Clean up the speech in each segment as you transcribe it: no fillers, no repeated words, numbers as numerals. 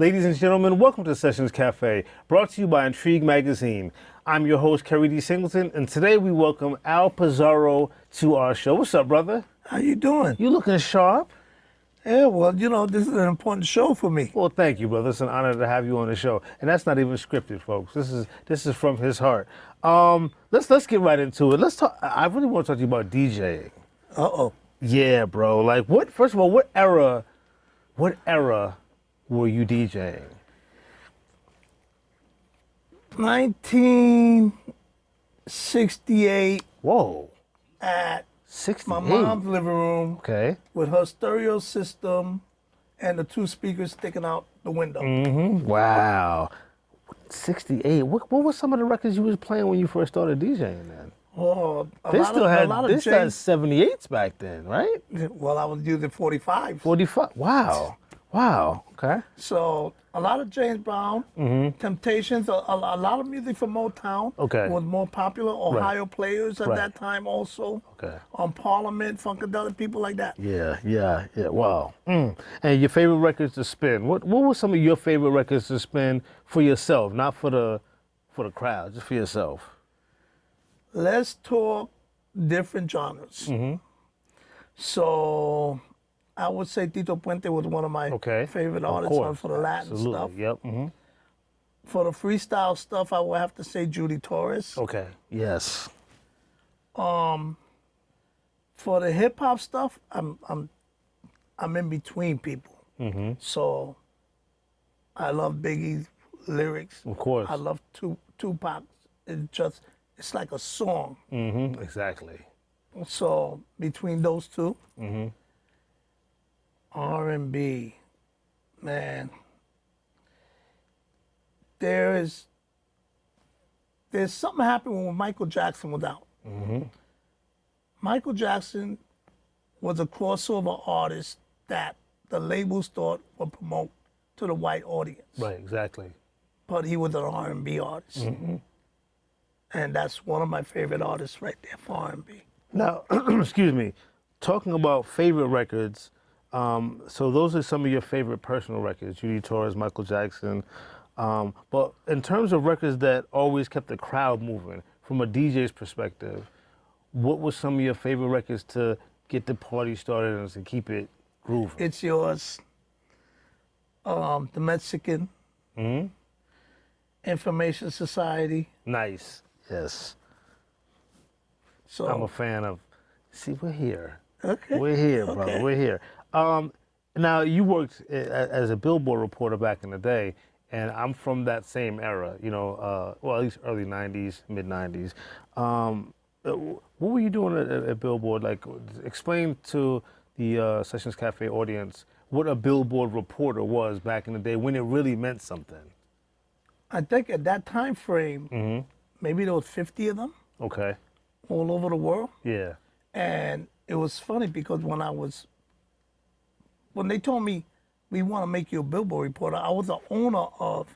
Ladies and gentlemen, welcome to Sessions Cafe, brought to you by Entrigue magazine. I'm your host, Keri Singleton, and today we welcome Al Pizarro to our show. What's up, brother? How you doing? You looking sharp? Yeah, well, you know, this is an important show for me. Well, thank you, brother. It's an honor to have you on the show. And that's not even scripted, folks. This is from his heart. Let's get right into it. Let's talk. I really want to talk to you about DJing. Uh-oh. Yeah, bro. Like, what? First of all, what era were you DJing? 1968. Whoa. At 68. my mom's living room. Okay. With her stereo system and the two speakers sticking out the window. Mm-hmm. Wow. 68. What were some of the records you was playing when you first started DJing then? Oh, They still had 78s back then, right? Well, I was using 45s. 45. Wow. Wow. Okay. So a lot of James Brown, Temptations, a lot of music from Motown. Okay. Was more popular. Ohio players at Right. that time also. Okay. Parliament, Funkadelic, people like that. Yeah. Wow. And your favorite records to spin? What were some of your favorite records to spin for yourself, not for the crowd, just for yourself? Let's talk different genres. So I would say Tito Puente was one of my favorite artists for the Latin stuff. Yep. For the freestyle stuff, I would have to say Judy Torres. Okay. Yes. For the hip hop stuff, I'm in between people. So I love Biggie's lyrics. Of course. I love Tupac. It's like a song. Exactly. So between those two, R&B, man, there's something happened when Michael Jackson was out. Michael Jackson was a crossover artist that the labels thought would promote to the white audience. Right, exactly. But he was an R&B artist. And that's one of my favorite artists right there for R&B. Now, excuse me, talking about favorite records, so those are some of your favorite personal records, Judy Torres, Michael Jackson. But in terms of records that always kept the crowd moving, from a DJ's perspective, what were some of your favorite records to get the party started and to keep it grooving? It's Yours, The Mexican, Information Society. Nice, yes. So I'm a fan of, see, we're here. Okay. We're here, brother, Okay. we're here. Now, you worked as a Billboard reporter back in the day, and I'm from that same era, you know, well, at least early 90s, mid 90s. What were you doing at Billboard? Like, explain to the Sessions Cafe audience what a Billboard reporter was back in the day when it really meant something. I think at that time frame, maybe there was 50 of them Okay. all over the world. Yeah. And it was funny because when they told me, we want to make you a Billboard reporter, I was the owner of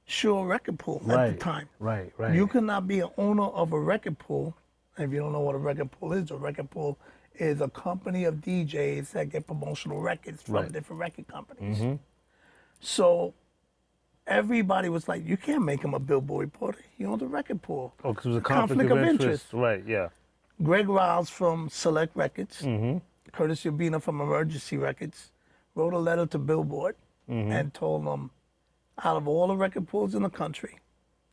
Shure Record Pool at the time. Right. You cannot be an owner of a record pool. If you don't know what a record pool is a company of DJs that get promotional records from different record companies. So everybody was like, you can't make him a Billboard reporter. He owns a record pool. Oh, because it was a conflict of interest. Right, yeah. Greg Riles from Select Records, Curtis Urbina from Emergency Records, wrote a letter to Billboard and told them, out of all the record pools in the country,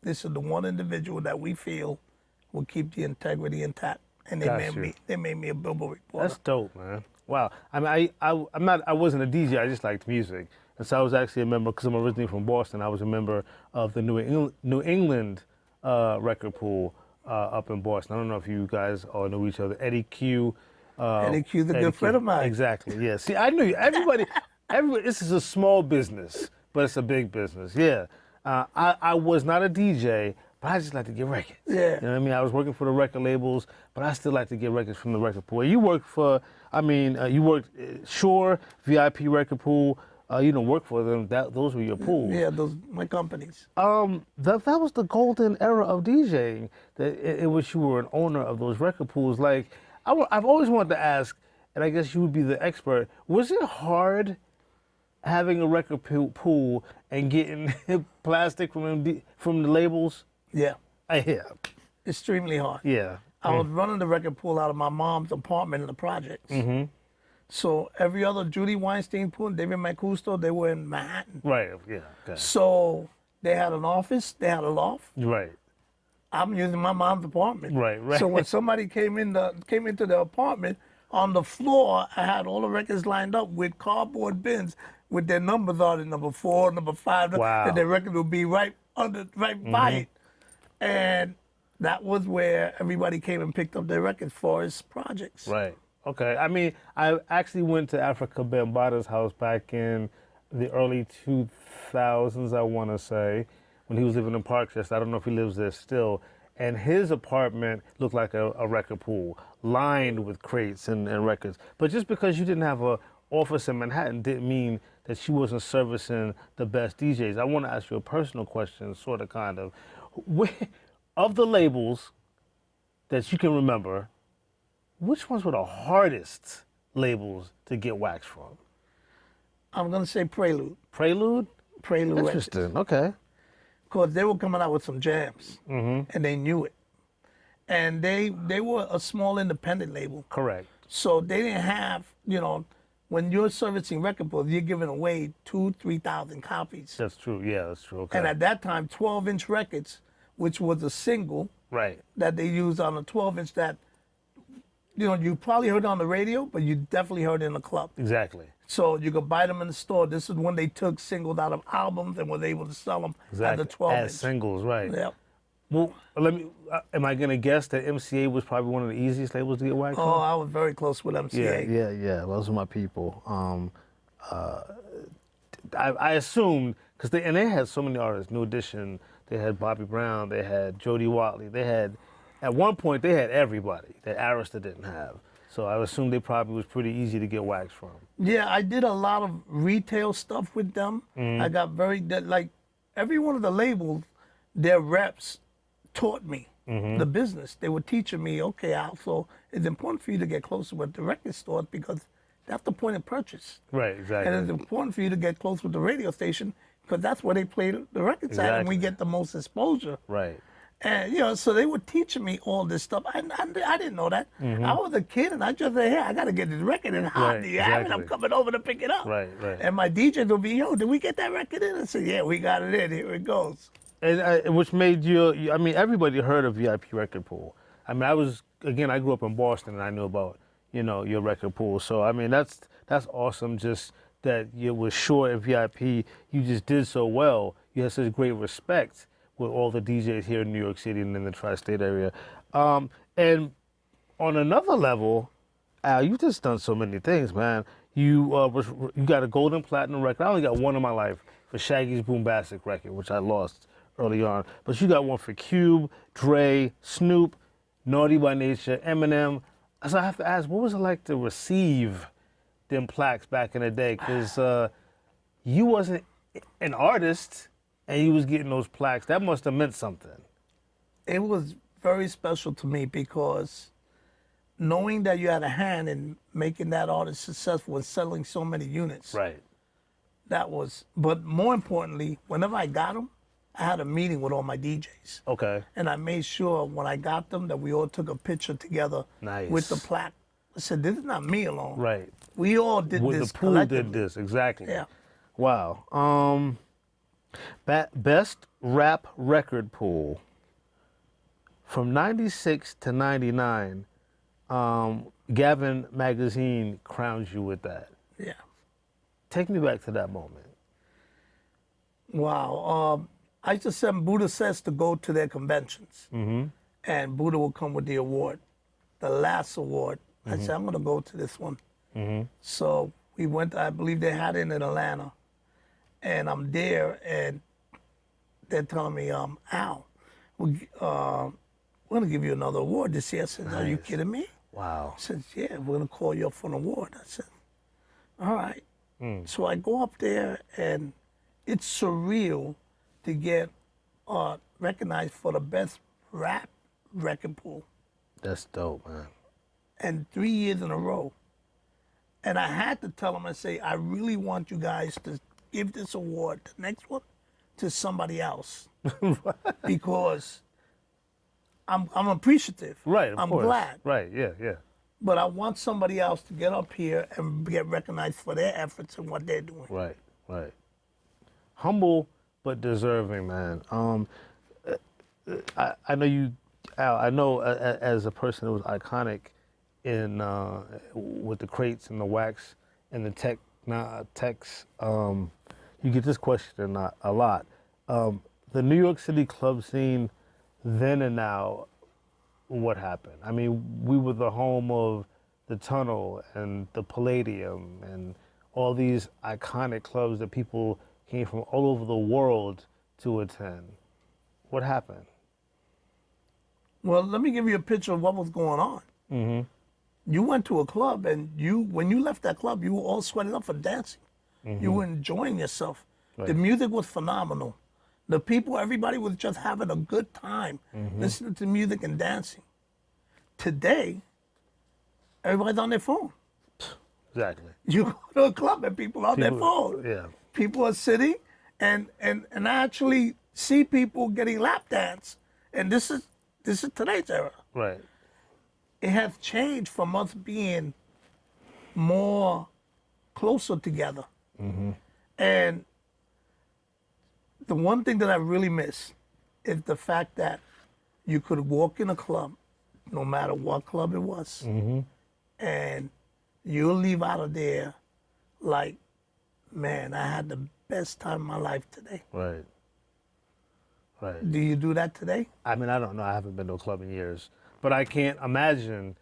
this is the one individual that we feel will keep the integrity intact. And they made me a Billboard reporter. That's dope, man. Wow. I mean, I wasn't a DJ. I just liked music, and so I was actually a member because I'm originally from Boston. I was a member of the New England record pool up in Boston. I don't know if you guys all know each other. Eddie Q. Eddie Q's a good friend of mine. Exactly. Yeah. See, I knew you. Everybody. This is a small business, but it's a big business. Yeah. I was not a DJ, but I just like to get records. Yeah. You know what I mean? I was working for the record labels, but I still like to get records from the record pool. You worked for, you worked Shure, VIP Record Pool. You don't work for them. Those were your pools. Yeah, those my companies. That was the golden era of DJing. That in which you were an owner of those record pools. Like, I've always wanted to ask, and I guess you would be the expert. Was it hard having a record pool and getting plastic from the labels? Yeah, Yeah. extremely hard. Yeah. I was running the record pool out of my mom's apartment in the projects. So every other Judy Weinstein pool, David McGill, they were in Manhattan. Right. Yeah. Okay. So they had an office, they had a loft. Right. I'm using my mom's apartment. Right. Right. So when somebody came into the apartment, on the floor, I had all the records lined up with cardboard bins with their numbers on it, number 4, number 5, Wow. and their record would be right by it. And that was where everybody came and picked up their records for his projects. Right. Okay. I mean, I actually went to Africa Bambaata's house back in the early 2000s, I want to say, when he was living in Parkchester. I don't know if he lives there still. And his apartment looked like a record pool, lined with crates and records. But just because you didn't have an office in Manhattan didn't mean that she wasn't servicing the best DJs. I want to ask you a personal question, sort of, kind of. Of the labels that you can remember, which ones were the hardest labels to get wax from? I'm going to say Prelude. Prelude? Prelude. Interesting. Okay. Because they were coming out with some jams, Mm-hmm. and they knew it. And they were a small independent label. Correct. So they didn't have, when you're servicing record pools, you're giving away 2,000, 3,000 copies. That's true. Yeah, that's true. Okay. And at that time, 12-inch records, which was a single Right. that they used on a 12-inch that, you probably heard on the radio, but you definitely heard it in the club. Exactly. So you could buy them in the store. This is when they took singles out of albums and was able to sell them Exactly. as a 12-inch. As singles, right. Yep. Well, am I going to guess that MCA was probably one of the easiest labels to get wax Oh, from? I was very close with MCA. Yeah. Those are my people. I assumed, because they had so many artists, New Edition, they had Bobby Brown, they had Jody Watley, at one point they had everybody that Arista didn't have. So I assumed they probably was pretty easy to get wax from. Yeah, I did a lot of retail stuff with them. I got every one of the labels, their reps taught me the business. They were teaching me, okay, Al, so it's important for you to get closer with the record stores because that's the point of purchase. Right, exactly. And it's important for you to get close with the radio station because that's where they play the records at and we get the most exposure. Right. And, so they were teaching me all this stuff. I didn't know that. I was a kid and I just said, hey, I got to get this record in. How do you have it? I'm coming over to pick it up. Right. And my DJs will be, yo, did we get that record in? I said, yeah, we got it in. Here it goes. And which made you, everybody heard of VIP Record Pool. I grew up in Boston and I knew about, your record pool. So, that's awesome just that you were sure at VIP, you just did so well. You had such great respect with all the DJs here in New York City and in the tri-state area. And on another level, Al, you've just done so many things, man. You got a golden platinum record. I only got one in my life for Shaggy's Boombastic record, which I lost early on. But you got one for Cube, Dre, Snoop, Naughty by Nature, Eminem. So I have to ask, what was it like to receive them plaques back in the day? Because you wasn't an artist and you was getting those plaques. That must have meant something. It was very special to me because knowing that you had a hand in making that artist successful and selling so many units. Right. But more importantly, whenever I got them, I had a meeting with all my DJs. Okay. And I made sure when I got them that we all took a picture together with the plaque. I said, this is not me alone. Right. We all did this The pool collectively. did this, exactly. Yeah. Wow. Best rap record pool. From 96 to 99, Gavin Magazine crowns you with that. Yeah. Take me back to that moment. Wow. I used to send Buddha Sets to go to their conventions. And Buddha would come with the award, the last award. I said, I'm going to go to this one. So we went, I believe they had it in Atlanta. And I'm there, and they're telling me, Al, we're going to give you another award this year. I said, are you kidding me? Wow. I said, yeah, we're going to call you up for an award. I said, all right. So I go up there, and it's surreal to get recognized for the best rap record pool. That's dope, man. And 3 years in a row. And I had to tell them, I say, I really want you guys to give this award, the next one, to somebody else. Because I'm appreciative. Right, of I'm course. glad. Right, yeah, yeah. But I want somebody else to get up here and get recognized for their efforts and what they're doing. Right, right. Humble but deserving, man. I know you, Al, I know as a person who was iconic in with the crates and the wax and the techs, you get this question a lot. The New York City club scene then and now, what happened? I mean, we were the home of the Tunnel and the Palladium and all these iconic clubs that people came from all over the world to attend. What happened? Well, let me give you a picture of what was going on. Mm-hmm. You went to a club, and when you left that club, you were all sweating up for dancing. Mm-hmm. You were enjoying yourself. Right. The music was phenomenal. The people, everybody was just having a good time, listening to music and dancing. Today, everybody's on their phone. Exactly. You go to a club and people are on their phone. Yeah. People are sitting, and I actually see people getting lap dance, and this is today's era. Right. It has changed from us being more closer together. And the one thing that I really miss is the fact that you could walk in a club, no matter what club it was, and you'll leave out of there like, man, I had the best time of my life today. Right. Right. Do you do that today? I mean, I don't know. I haven't been to a club in years. But I can't imagine,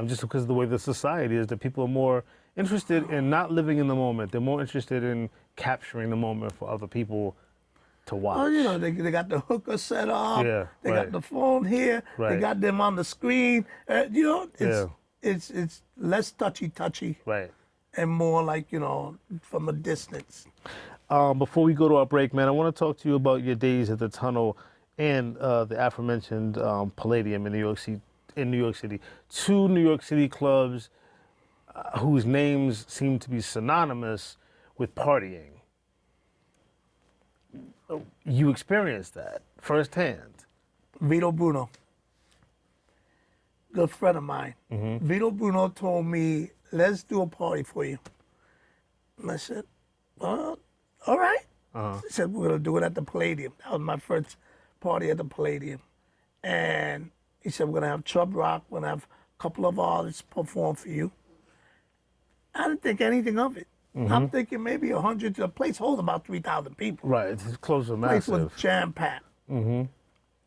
just because of the way the society is, that people are more interested in not living in the moment. They're more interested in capturing the moment for other people to watch. Well, you know, they got the hooker set up. Yeah, they right. got the phone here. Right. They got them on the screen. You know, it's less touchy, Right. and more like, you know, from a distance. Before we go to our break, man, I want to talk to you about your days at the Tunnel and the aforementioned Palladium in New York City. Two New York City clubs whose names seem to be synonymous with partying. You experienced that firsthand. Vito Bruno, good friend of mine. Vito Bruno told me, let's do a party for you. And I said, well, all right. He said, we're going to do it at the Palladium. That was my first party at the Palladium. And he said, we're going to have Chub Rock. We're going to have a couple of artists perform for you. I didn't think anything of it. I'm thinking maybe 100. The place holds about 3,000 people. Right, it's close to The place massive. was jam-packed.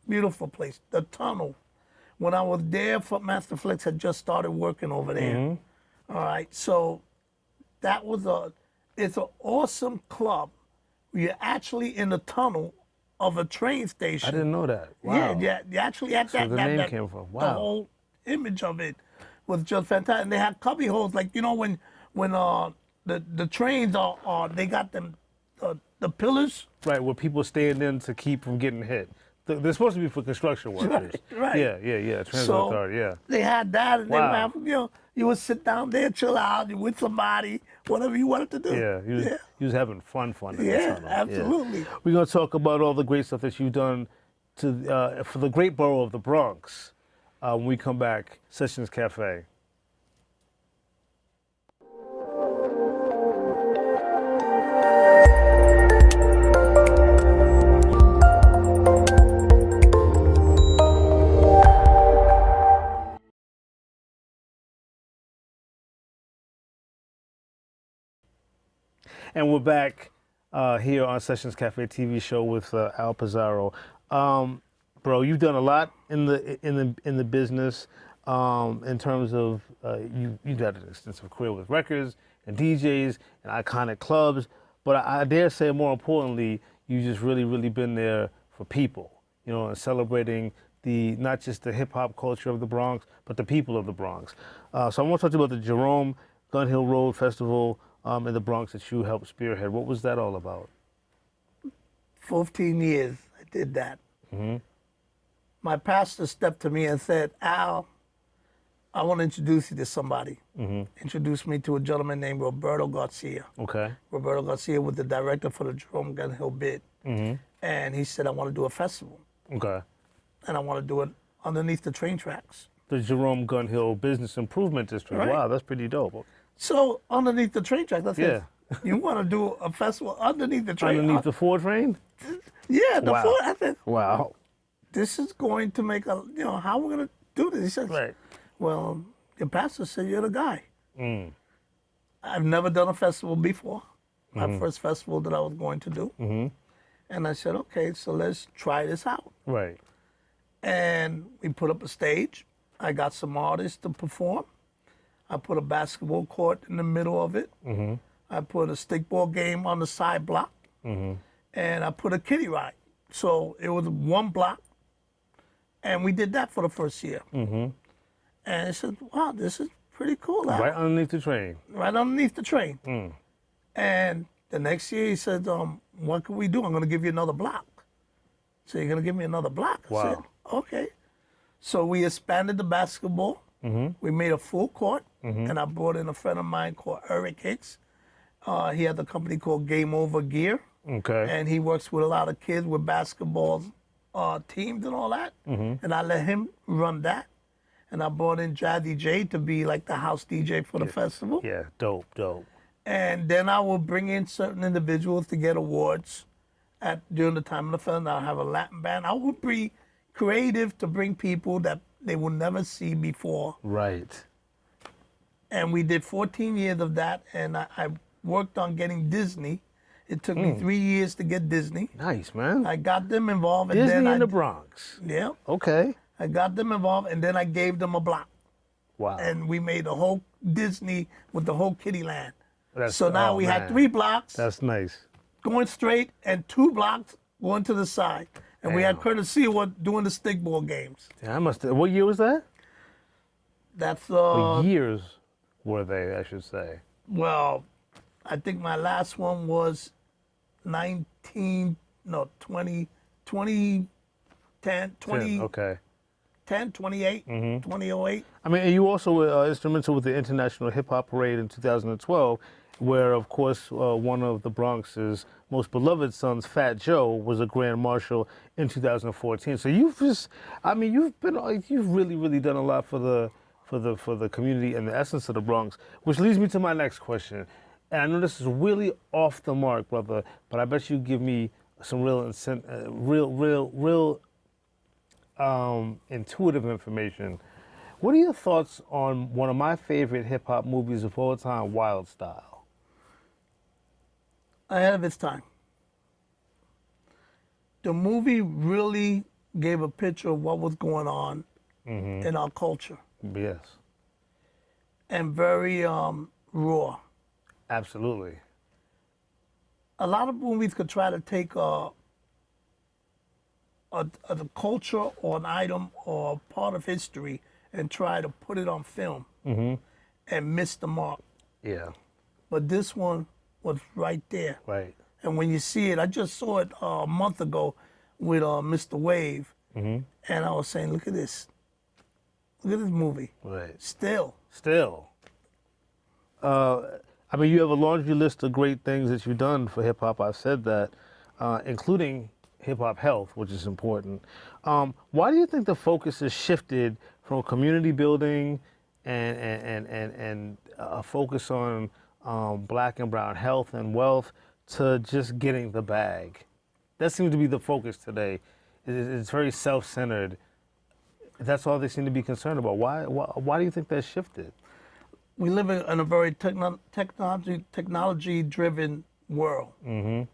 Beautiful place. The Tunnel. When I was there, Master Flex had just started working over there. All right, so that was it's an awesome club. You're actually in the tunnel of a train station. I didn't know that. Wow. Yeah, you actually had that. the that, name that- came from. The Wow. whole image of it was just fantastic. And they had cubby holes, like, you know, when the trains are they got them the pillars. Right, where people stand in to keep from getting hit. They're supposed to be for construction workers. Right. Yeah. Transit So authority, yeah. they had that, and Wow. they would have, you know, you would sit down there, chill out, you with somebody, whatever you wanted to do. Yeah, he was having fun at the Yeah, Tunnel. absolutely. Yeah. We're going to talk about all the great stuff that you've done for the great borough of the Bronx when we come back. Sessions Cafe. And we're back here on Sessions Cafe TV show with Al Pizarro. Bro, you've done a lot in the business in terms of you've had an extensive career with records and DJs and iconic clubs. But I dare say, more importantly, you just really been there for people, you know, and celebrating not just the hip hop culture of the Bronx, but the people of the Bronx. So I want to talk to you about the Jerome Gun Hill Road Festival in the Bronx that you helped spearhead. What was that all about? 15 years I did that. My pastor stepped to me and said, Al, I want to introduce you to somebody. Introduced me to a gentleman named Roberto Garcia. Okay. Roberto Garcia was the director for the Jerome Gun Hill bid. And he said, I want to do a festival. Okay. And I want to do it underneath the train tracks. The Jerome Gun Hill Business Improvement District. Right. Wow, that's pretty dope. So underneath the train tracks, that's Yeah. it. You want to do a festival underneath the train? Underneath the 4 train? Yeah, the Wow. 4. I said, Wow. this is going to make a, how we're going to do this? He said, Right. well, your pastor said you're the guy. I've never done a festival before. My first festival that I was going to do. And I said, okay, so let's try this out. Right. And we put up a stage. I got some artists to perform. I put a basketball court in the middle of it. I put a stickball game on the side block. And I put a kiddie ride. So it was 1 block. And we did that for the first year. And I said, wow, this is pretty cool. Right underneath the train. Right underneath the train. And the next year he said, what can we do? I'm going to give you another block. So you're going to give me another block? I said, okay. So we expanded the basketball. We made a full court. And I brought in a friend of mine called Eric Hicks. He had a company called Game Over Gear. Okay. And he works with a lot of kids with basketball teams and all that. And I let him run that. And I brought in Jazzy J to be like the house DJ for the festival. Yeah, dope, dope. And then I will bring in certain individuals to get awards during the time of the festival. I'll have a Latin band. I would be creative to bring people that they will never see before. Right. And we did 14 years of that, and I worked on getting Disney. It took me 3 years to get Disney. Nice, man. I got them involved. And Disney then in the Bronx. Yeah. Okay. I got them involved, and then I gave them a block. Wow. And we made a whole Disney with the whole Kitty Land. That's, So now we had 3 blocks That's nice. going straight and 2 blocks going to the side. And we had Damn. Courtesy doing the stickball games. Yeah, I must have. What year was that? That's, What years were they, I should say? well, I think my last one was 2010, Okay. 2008, 2008. I mean, and you also were instrumental with the International Hip Hop Parade in 2012, where, of course, one of the Bronx's most beloved sons, Fat Joe, was a Grand Marshal in 2014. So you've you've really done a lot for the community and the essence of the Bronx, which leads me to my next question. And I know this is really off the mark, brother, but I bet you give me some real intuitive information. What are your thoughts on one of my favorite hip hop movies of all time, Wild Style? Ahead of its time. The movie really gave a picture of what was going on in our culture, Yes, and very raw. absolutely. A lot of movies could try to take a culture or an item or a part of history and try to put it on film and miss the mark. Yeah, But this one was right there. right. And when you see it, I just saw it a month ago with Mr. Wave, and I was saying, look at this. Look at this movie. Right. Still. I mean, you have a laundry list of great things that you've done for hip hop. I've said that, including hip hop health, which is important. Why do you think the focus has shifted from community building and a focus on black and brown health and wealth to just getting the bag? That seems to be the focus today. It's very self-centered. That's all they seem to be concerned about. Why do you think that shifted? We live in a very technology-driven world.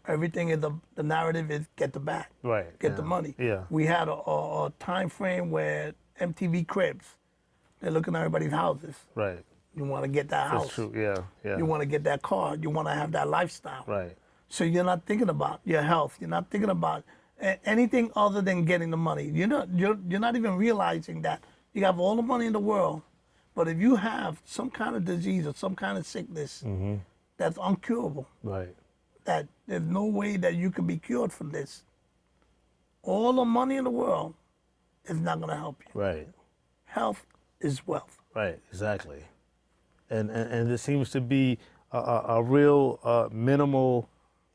Everything is the narrative is get the bag, Right. get the money. Yeah. We had a time frame where MTV Cribs, they're looking at everybody's houses. Right. You want to get that house. That's true. Yeah. Yeah. You want to get that car. You want to have that lifestyle. Right. So you're not thinking about your health. You're not thinking about anything other than getting the money. You're not even realizing that you have all the money in the world, but if you have some kind of disease or some kind of sickness that's uncurable, Right. that there's no way that you can be cured from this, all the money in the world is not going to help you. Right. Health is wealth. Right, exactly. And there seems to be a real minimal,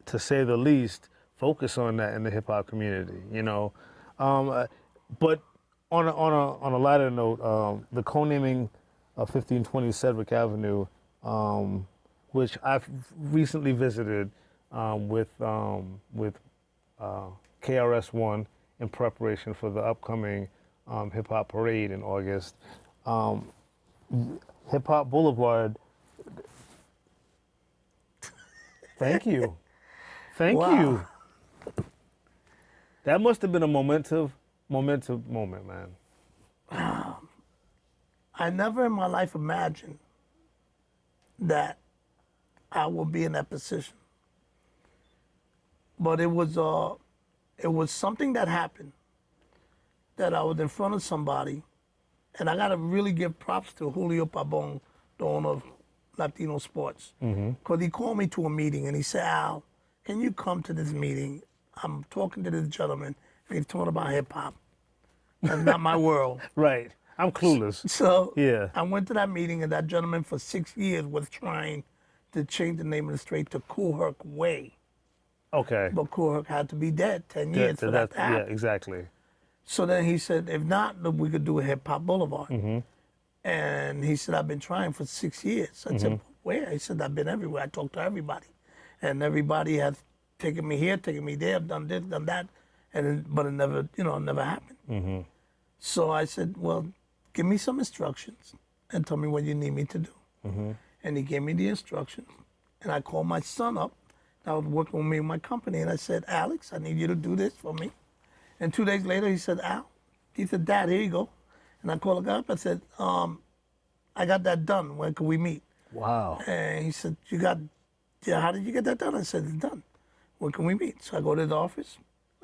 to say the least, focus on that in the hip hop community. You know, but on a lighter note, the co-naming of 1520 Sedgwick Avenue, which I've recently visited with KRS-One in preparation for the upcoming hip hop parade in August. Hip Hop Boulevard. Thank you. Thank you. That must have been a momentous moment, man. I never in my life imagined that I would be in that position. But it was something that happened, that I was in front of somebody, and I gotta really give props to Julio Pabon, the owner of Latino Sports, because he called me to a meeting and he said, Al, can you come to this meeting? I'm talking to this gentleman and he's talking about hip hop. That's not my world. Right. I'm clueless. So Yeah. I went to that meeting, and that gentleman for 6 years was trying to change the name of the street to Kool Herc Way. Okay. But Kool Herc had to be dead 10 years for that to happen. Yeah, exactly. So then he said, if not, then we could do a Hip Hop Boulevard. And he said, I've been trying for 6 years. I said, where? He said, I've been everywhere. I talked to everybody. And everybody has taken me here, taken me there, done this, done that. But it never, never happened. So I said, well, give me some instructions and tell me what you need me to do. And he gave me the instructions. And I called my son up that was working with me in my company. And I said, Alex, I need you to do this for me. And 2 days later, he said, Al, he said, Dad, here you go. And I called the guy up. I said, I got that done. When can we meet? Wow. And he said, how did you get that done? I said, it's done. When can we meet? So I go to the office.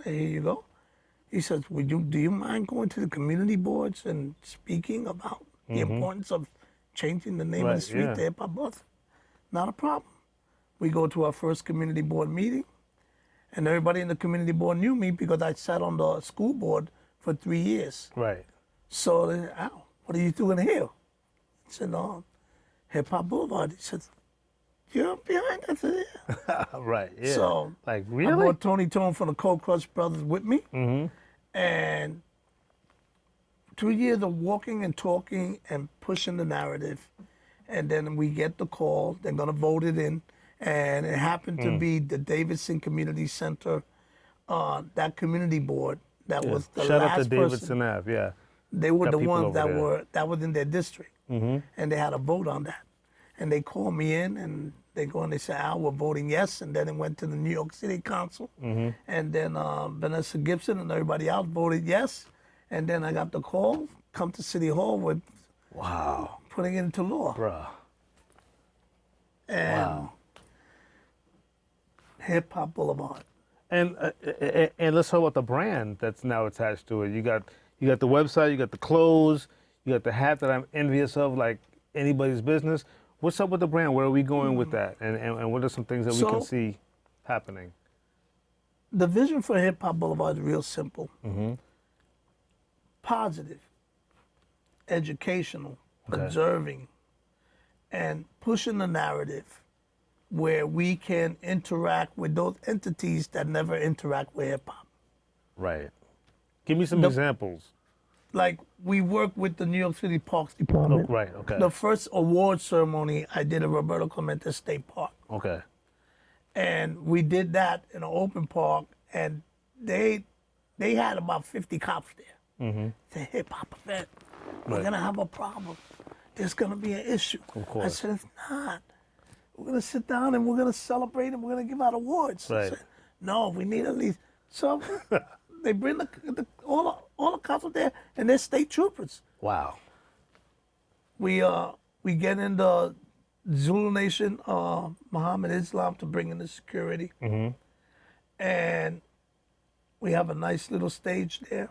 And here you go. He says, do you mind going to the community boards and speaking about the importance of changing the name of the street to Hip Hop Boulevard? Not a problem. We go to our first community board meeting, and everybody in the community board knew me because I sat on the school board for 3 years. Right. So they said, Al, what are you doing here? I said, no, Hip Hop Boulevard. He said, you're behind us. I said, yeah. Right, yeah. So like, really? I brought Tony Tone from the Cold Crush Brothers with me. And 2 years of walking and talking and pushing the narrative. And then we get the call, they're gonna vote it in. And it happened to be the Davidson Community Center, that community board, that was the Shout last out to person. Davidson Ave, yeah. They were Got the people ones over that was in their district. And they had a vote on that. And they called me in and they go and they said, Al, we're voting yes. And then it went to the New York City Council. And then Vanessa Gibson and everybody else voted yes. And then I got the call, come to City Hall with putting it into law. Bruh. And Hip Hop Boulevard. And let's talk about the brand that's now attached to it. You got the website, you got the clothes, you got the hat that I'm envious of, like anybody's business. What's up with the brand? Where are we going with that? And what are some things that we can see happening? The vision for Hip Hop Boulevard is real simple. Positive, educational, observing, and pushing the narrative where we can interact with those entities that never interact with hip hop. Right. Give me some examples. Like, we work with the New York City Parks Department. Oh, right, okay. The first award ceremony I did at Roberto Clemente State Park. Okay. And we did that in an open park, and they had about 50 cops there. It's a hip hop event. We're gonna have a problem. There's gonna be an issue. Of course. I said, it's not. We're gonna sit down and we're gonna celebrate and we're gonna give out awards. I Right. said, no, we need at least. So they bring all the cops up there, and they're state troopers. Wow. We get in the Zulu Nation, Muhammad Islam, to bring in the security. And we have a nice little stage there,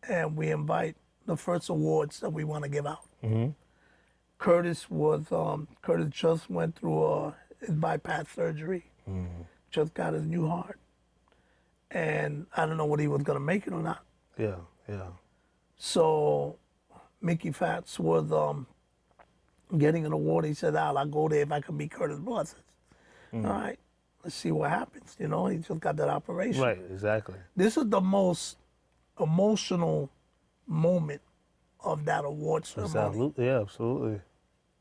and we invite the first awards that we want to give out. Curtis just went through his bypass surgery. Just got his new heart. And I don't know whether he was going to make it or not. Yeah, yeah. So Mickey Fats was getting an award. He said, I'll go there if I can beat Curtis Blow. I said, all right, let's see what happens. You know, he just got that operation. Right, exactly. This is the most emotional moment of that award ceremony. Absolutely, yeah, absolutely.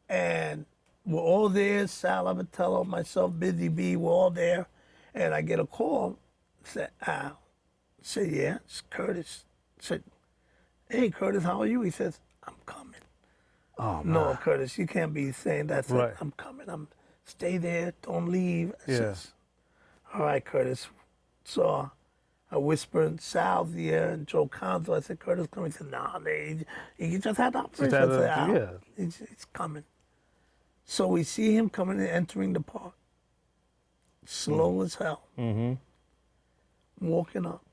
And we're all there, Sal Abatello, myself, Busy B, we're all there. And I get a call, said, Al. I said, yeah, it's Curtis. I said, hey, Curtis, how are you? He says, I'm coming. Oh, man. No, Curtis, you can't be saying that. Right. I'm coming. Stay there, don't leave. I Yeah. says, all right, Curtis. So I whispered in Sal's ear and Joe Conzo. I said, Curtis coming. He said, nah, he just had the operation. I said, Al, yeah. he's coming. So we see him coming and entering the park. Slow as hell. Walking up.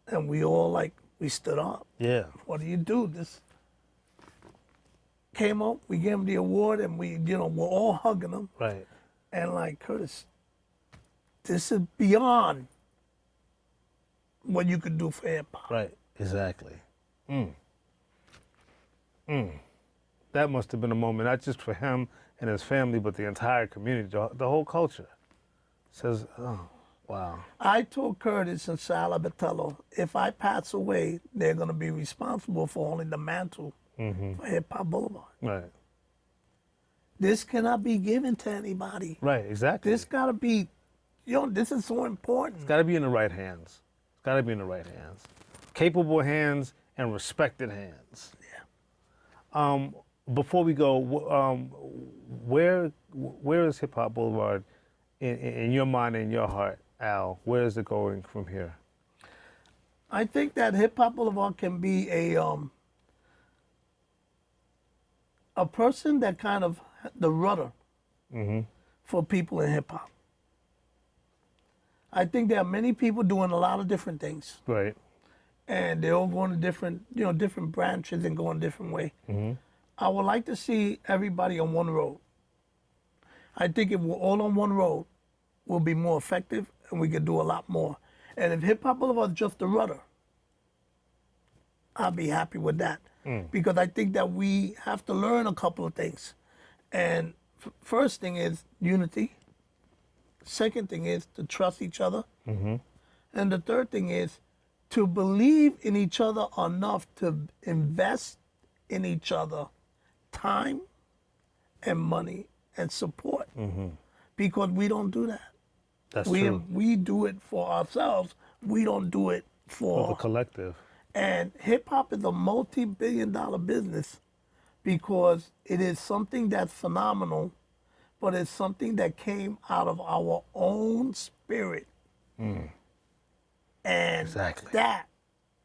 And we all we stood up. Yeah. What do you do? This came up, we gave him the award, and we're all hugging him. Right. And Curtis, this is beyond what you could do for hip hop. Right, exactly. That must have been a moment, not just for him and his family, but the entire community, the whole culture. Says, oh, wow. I told Curtis and Sal Abatello, if I pass away, they're going to be responsible for holding the mantle for Hip Hop Boulevard. Right. This cannot be given to anybody. Right, exactly. This got to be, this is so important. It's got to be in the right hands. It's got to be in the right hands. Capable hands and respected hands. Yeah. Before we go, where is Hip Hop Boulevard in your mind and your heart, Al? Where is it going from here? I think that Hip Hop Boulevard can be a person that kind of the rudder for people in hip hop. I think there are many people doing a lot of different things. Right. And they're all going to different branches and going a different way. I would like to see everybody on one road. I think if we're all on one road, we'll be more effective and we could do a lot more. And if Hip Hop Boulevard is just the rudder, I'll be happy with that. Because I think that we have to learn a couple of things. And first thing is unity. Second thing is to trust each other. And the third thing is to believe in each other enough to invest in each other time and money and support. Because we don't do that. That's true. We do it for ourselves. We don't do it For the collective. And hip hop is a multi-billion-dollar business because it is something that's phenomenal, but it's something that came out of our own spirit. And Exactly. that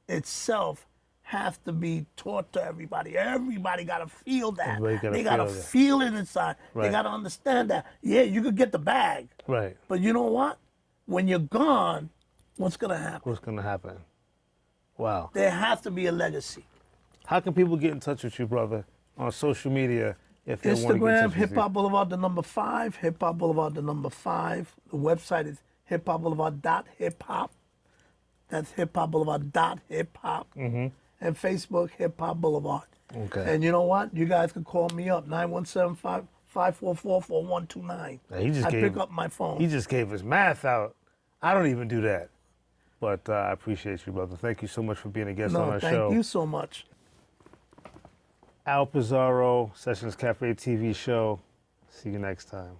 itself has to be taught to everybody. Everybody got to feel that. They got to feel it inside. Right. They got to understand that. Yeah, you could get the bag. Right. But you know what? When you're gone, what's going to happen? What's going to happen? Wow. There has to be a legacy. How can people get in touch with you, brother, on social media if they want to get in touch Instagram, with Hip you? Hop Boulevard, the number 5. Hip Hop Boulevard, the number 5. The website is hiphopboulevard.hiphop. That's hiphopboulevard.hiphop. And Facebook, Hip Hop Boulevard. Okay. And you know what? You guys can call me up, 917-544-4129. I pick up my phone. He just gave his math out. I don't even do that. But I appreciate you, brother. Thank you so much for being a guest on our show. Thank you so much. Al Pizarro, Sessions Cafe TV show. See you next time.